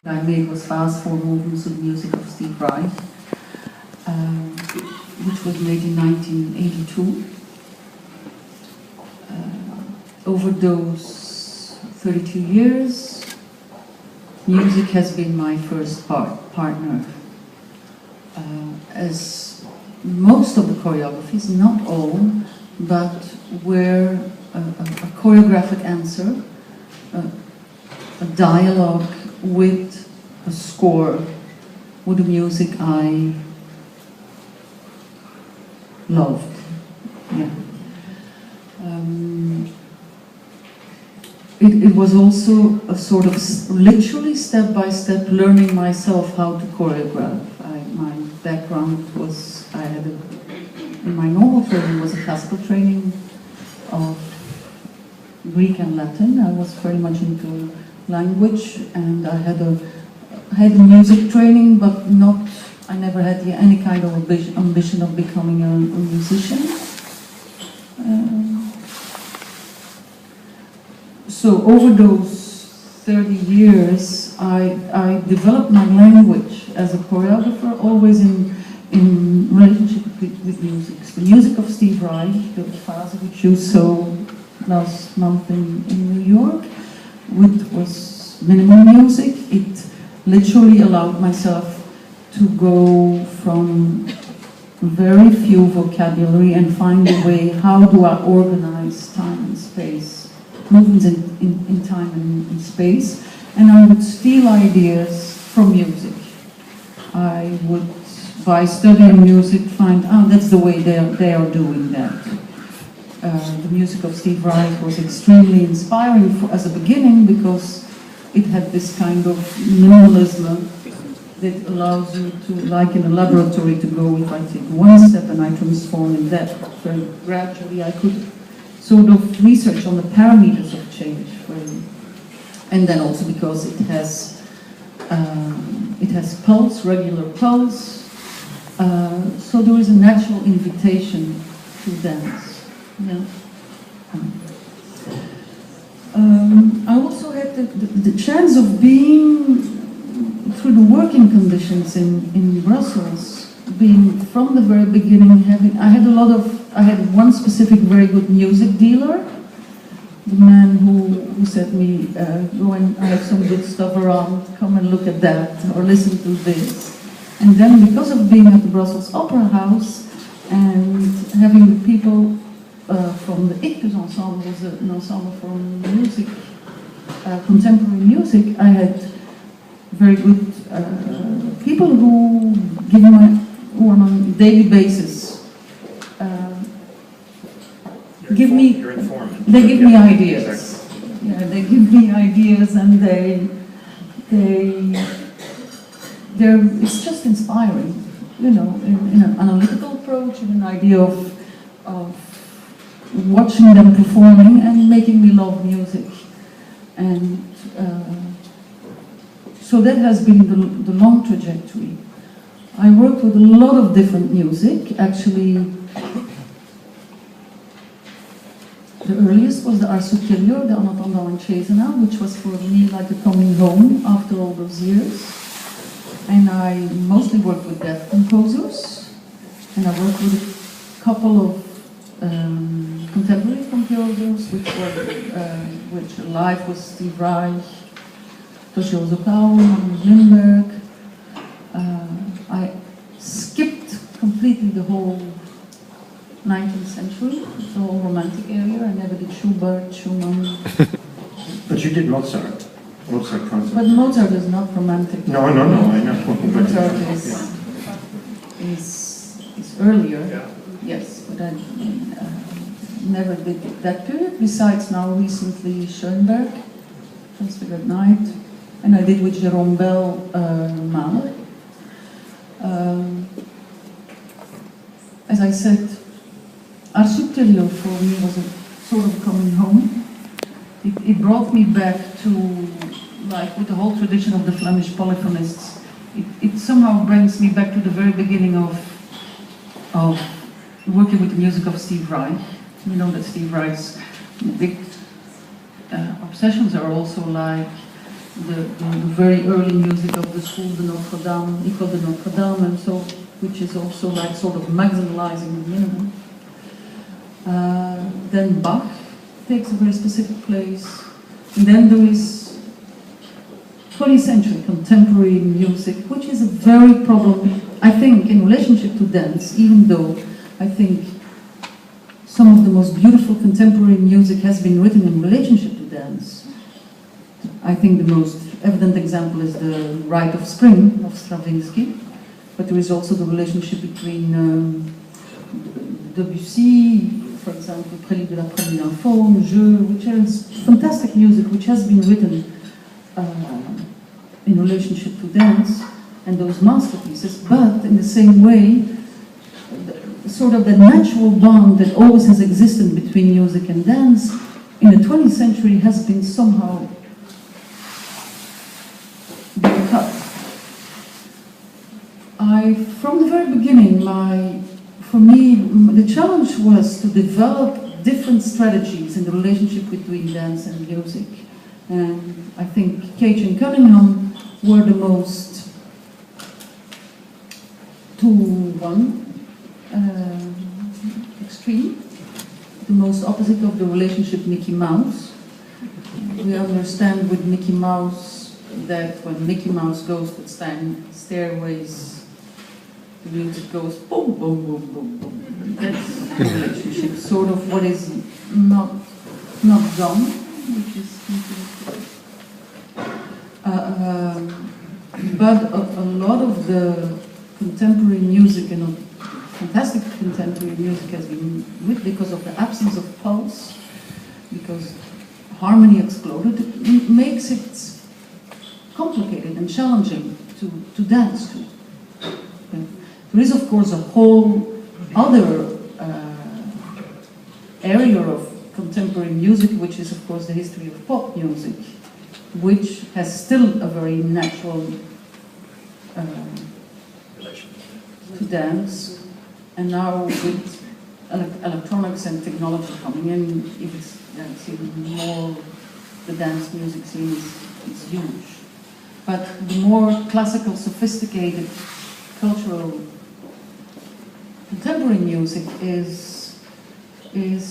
I made was fast four movements of music of Steve Reich, which was made in 1982. Over those 32 years, music has been my first partner. As most of the choreographies, not all, but were a choreographic answer, a dialogue with a score, with the music I loved. Yeah. It was also a sort of literally step-by-step learning myself how to choreograph. My background was, in my normal training was a classical training of Greek and Latin. I was very much into language, and I had music training, but not, I never had any kind of ambition of becoming a musician. So over those 30 years, I developed my language as a choreographer, always in relationship with music. The music of Steve Reich, the Phase which you saw last month in New York, which was minimal music. It literally allowed myself to go from very few vocabulary and find a way, how do I organize time and space, movements in time and in space, and I would steal ideas from music. I would, by studying music, find, that's the way they are doing that. The music of Steve Reich was extremely inspiring as a beginning, because it had this kind of minimalism that allows you to, like in a laboratory, to go, if I take one step and I transform in that, very gradually I could sort of research on the parameters of change. And then also because it has pulse, regular pulse, so there is a natural invitation to dance. Yeah. I also had the chance of being, through the working conditions in Brussels, being from the very beginning, I had one specific very good music dealer, the man who said me, go and I have some good stuff around, come and look at that, or listen to this. And then because of being at the Brussels Opera House, and having the people from the Ictus ensemble, was an ensemble from music, contemporary music, I had very good people who on a daily basis they give me ideas. Exactly. Yeah, they give me ideas, and it's just inspiring, in an analytical approach, in an idea of watching them performing and making me love music. And so that has been the long trajectory. I worked with a lot of different music. Actually, the earliest was the Arsutilior, the Anatanda and Cesena, which was for me like a coming home after all those years. And I mostly worked with deaf composers, and I worked with a couple of contemporary composers, which live was Steve Reich, Toshio Zokao, Lindbergh. I skipped completely the whole 19th century, the whole romantic area. I never did Schubert, Schumann. But you did Mozart. Mozart concerts. But Mozart is not romantic. No, I know. Mozart is earlier. Yeah. Yes, but I never did that period. Besides now recently Schoenberg, Transfigured Night, and I did with Jerome Bell, Mahler. As I said, Arsutilior for me was a sort of coming home. It brought me back to, like, with the whole tradition of the Flemish polyphonists. It somehow brings me back to the very beginning of working with the music of Steve Reich. You know that Steve Reich's big obsessions are also like the very early music of the School de Notre Dame, École de Notre Dame, and so, which is also like sort of maximalizing the minimum. Then Bach takes a very specific place, and then there is 20th century contemporary music, which is a very problem, I think, in relationship to dance, even though I think some of the most beautiful contemporary music has been written in relationship to dance. I think the most evident example is the Rite of Spring of Stravinsky, but there is also the relationship between Debussy, for example, Prélude de la Première Info, Jeu, which is fantastic music which has been written in relationship to dance, and those masterpieces, but in the same way, sort of the natural bond that always has existed between music and dance in the 20th century has been somehow cut. From the very beginning, for me, the challenge was to develop different strategies in the relationship between dance and music. And I think Cage and Cunningham were the most extreme, the most opposite of the relationship Mickey Mouse. We understand with Mickey Mouse that when Mickey Mouse goes to stairways, the music goes boom, boom, boom, boom, boom. That's the relationship, sort of what is not done, which is interesting. But a lot of the contemporary music, and fantastic contemporary music, has been with because of the absence of pulse, because harmony exploded, it makes it complicated and challenging to dance to. Okay. There is, of course, a whole other area of contemporary music, which is, of course, the history of pop music, which has still a very natural to dance, and now with electronics and technology coming in, it's even more, the dance music scene is huge. But the more classical, sophisticated, cultural, contemporary music is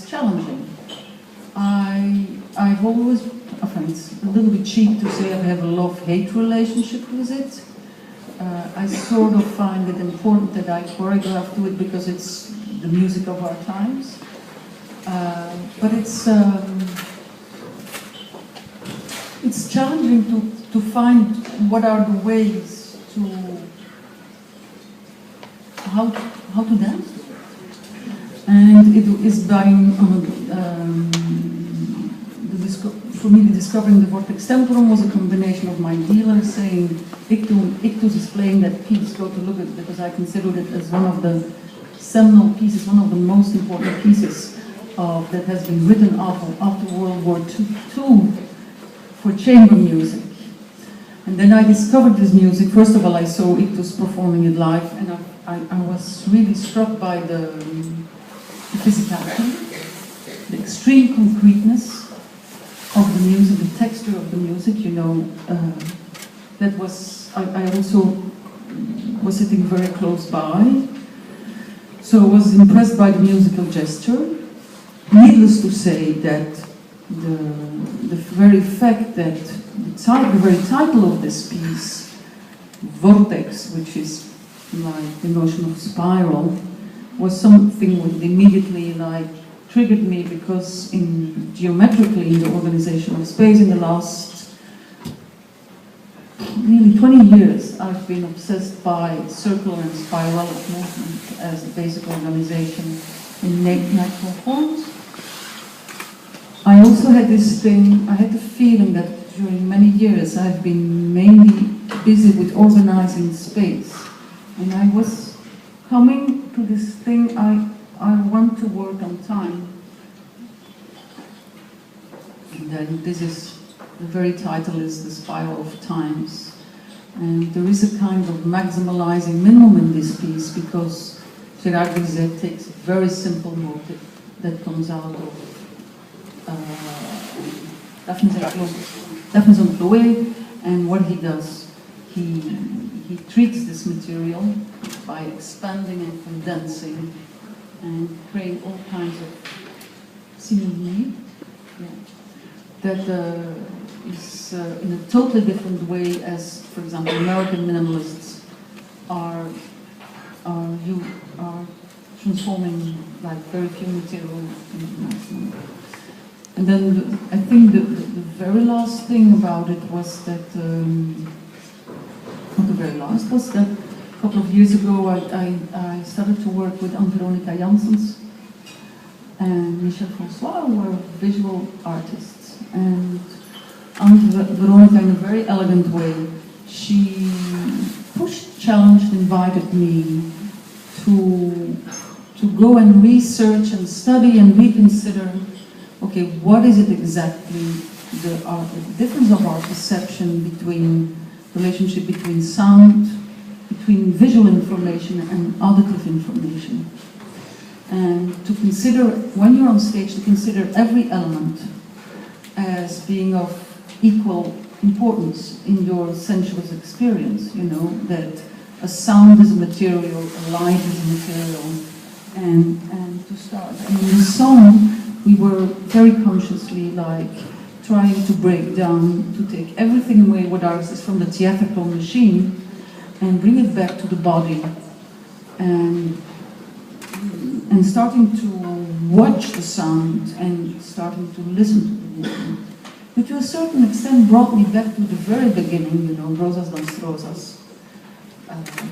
challenging. I've always, it's a little bit cheap to say I have a love-hate relationship with it. I sort of find it important that I choreograph to it because it's the music of our times. But it's challenging to find what are the ways to how to dance to it. And it is by for me, the discovering the Vortex Temporum was a combination of my dealer saying, Ictus is playing that piece, go to look at it, because I considered it as one of the seminal pieces, one of the most important pieces that has been written after World War II for chamber music. And then I discovered this music. First of all, I saw Ictus performing it live, and I was really struck by the physicality, the extreme concreteness of the music, the texture of the music, you know. That was, I also was sitting very close by, so I was impressed by the musical gesture. Needless to say that the very fact that the very title of this piece, Vortex, which is like the notion of spiral, was something that immediately triggered me, because geometrically in the organization of space in the last nearly 20 years I've been obsessed by circular and spiralic movement as the basic organization in natural forms. I also had this thing, I had the feeling that during many years I've been mainly busy with organizing space, and I was coming to this thing, I want to work on time. And then this is, the very title is The Spiral of Times. And there is a kind of maximalizing minimum in this piece, because Gérard Bizet takes a very simple motive that comes out of Daphne's Enclosure, And what he does, he treats this material by expanding and condensing and creating all kinds of simili, that is in a totally different way as, for example, American minimalists are transforming like very few material into maximum. And then I think the very last thing about it was that, not the very last, was that a couple of years ago I started to work with Anne-Veronica Janssens and Michel François, who were visual artists. And Anne-Veronica, in a very elegant way, she pushed, challenged, invited me to go and research and study and reconsider, okay, what is it exactly, the difference of our perception between, relationship between sound, between visual information and auditive information. And to consider, when you're on stage, to consider every element as being of equal importance in your sensuous experience, you know, that a sound is a material, a light is a material, and to start. And in the song, we were very consciously like trying to break down, to take everything away what ours is from the theatrical machine and bring it back to the body, and starting to watch the sound and starting to listen to the movement. But to a certain extent brought me back to the very beginning, you know, Rosas Romaeuropa.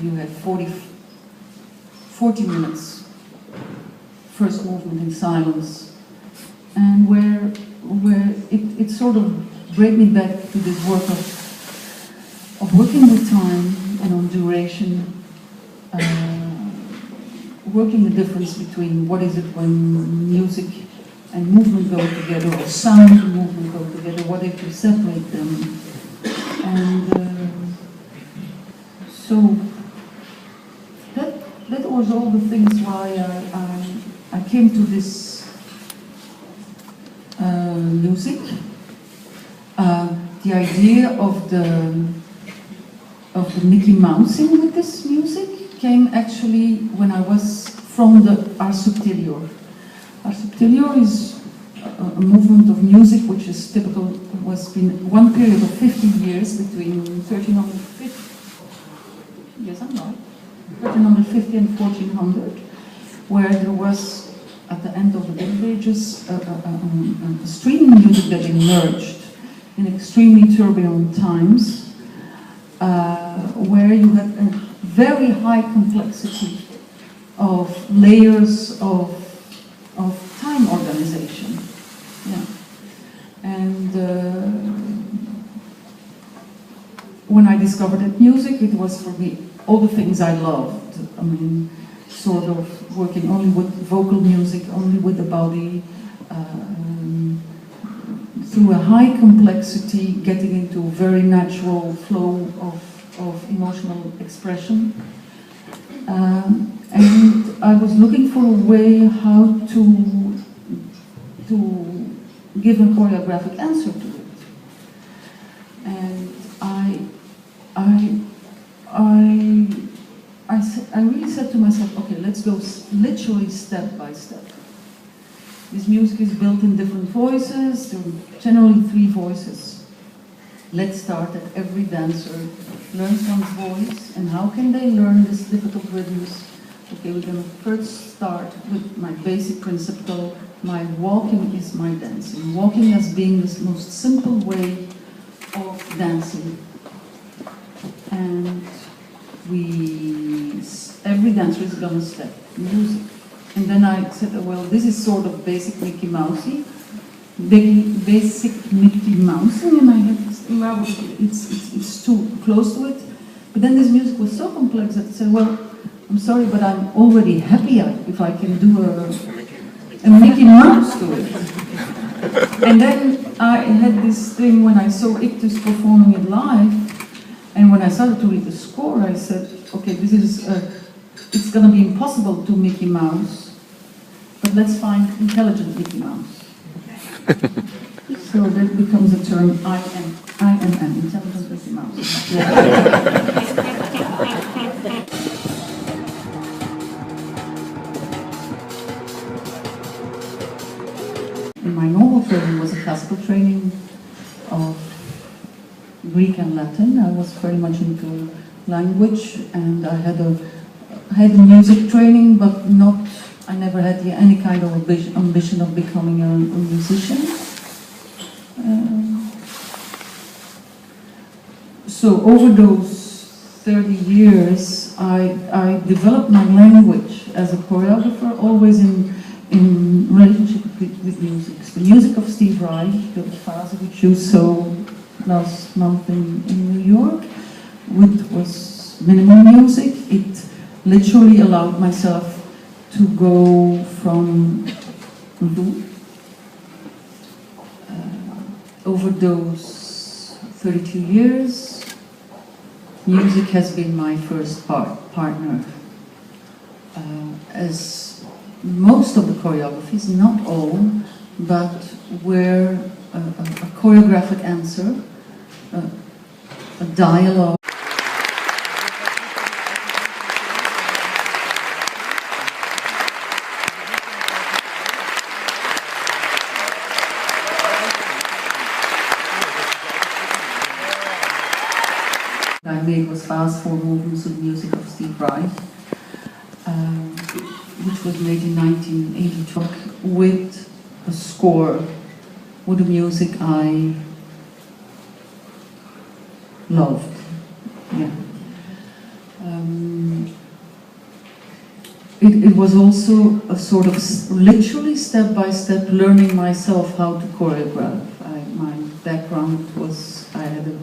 You had 40 minutes, first movement in silence, and where it sort of brought me back to this work of working with time and on duration, working the difference between what is it when music and movement go together, or sound and movement go together, what if you separate them. And so that was all the things why I came to this music. The idea of the Mickey Mousing with this music came actually when I was from the Art Subterior. Art Subterior is a movement of music which is typical, was been one period of 50 years between 1350, yes I'm right, 1350 and 1400, where there was, at the end of the Middle Ages, a streaming music that emerged in extremely turbulent times, where you had a very high complexity of layers of time organization. Yeah. And when I discovered that music, it was for me all the things I loved. I mean, sort of working only with vocal music, only with the body, through a high complexity, getting into a very natural flow of emotional expression. And I was looking for a way how to give a choreographic answer to it. And I really said to myself, okay, let's go literally step by step. This music is built in different voices, there are generally 3 voices. Let's start that every dancer learns one's voice, and how can they learn this difficult rhythms? Okay, we're going to first start with my basic principle. My walking is my dancing. Walking as being the most simple way of dancing. And every dancer is going to step music. And then I said, well, this is sort of basic Mickey Mousey. Basic Mickey Mousing, and I had it's too close to it. But then this music was so complex that I said, well, I'm sorry, but I'm already happy if I can do a Mickey Mouse to it. And then I had this thing when I saw Ictus performing it live, and when I started to read the score, I said, okay, this is it's going to be impossible to Mickey Mouse, but let's find intelligent Mickey Mouse. So that becomes a term, IM. intelligent as a mouse. My normal training was a classical training of Greek and Latin. I was very much into language, and I had music training, but I never had any kind of ambition of becoming a musician. So over those 30 years, I developed my language as a choreographer, always in relationship with music. The music of Steve Reich, the phase which you saw last month in New York, which was minimal music. It literally allowed myself to go from over those 32 years, music has been my first partner. As most of the choreographies, not all, but were a choreographic answer, a dialogue. I made was fast 4 movements of music of Steve Reich, which was made in 1982 with a score, with the music I loved. Yeah. It was also a sort of literally step-by-step learning myself how to choreograph. My background was, I had a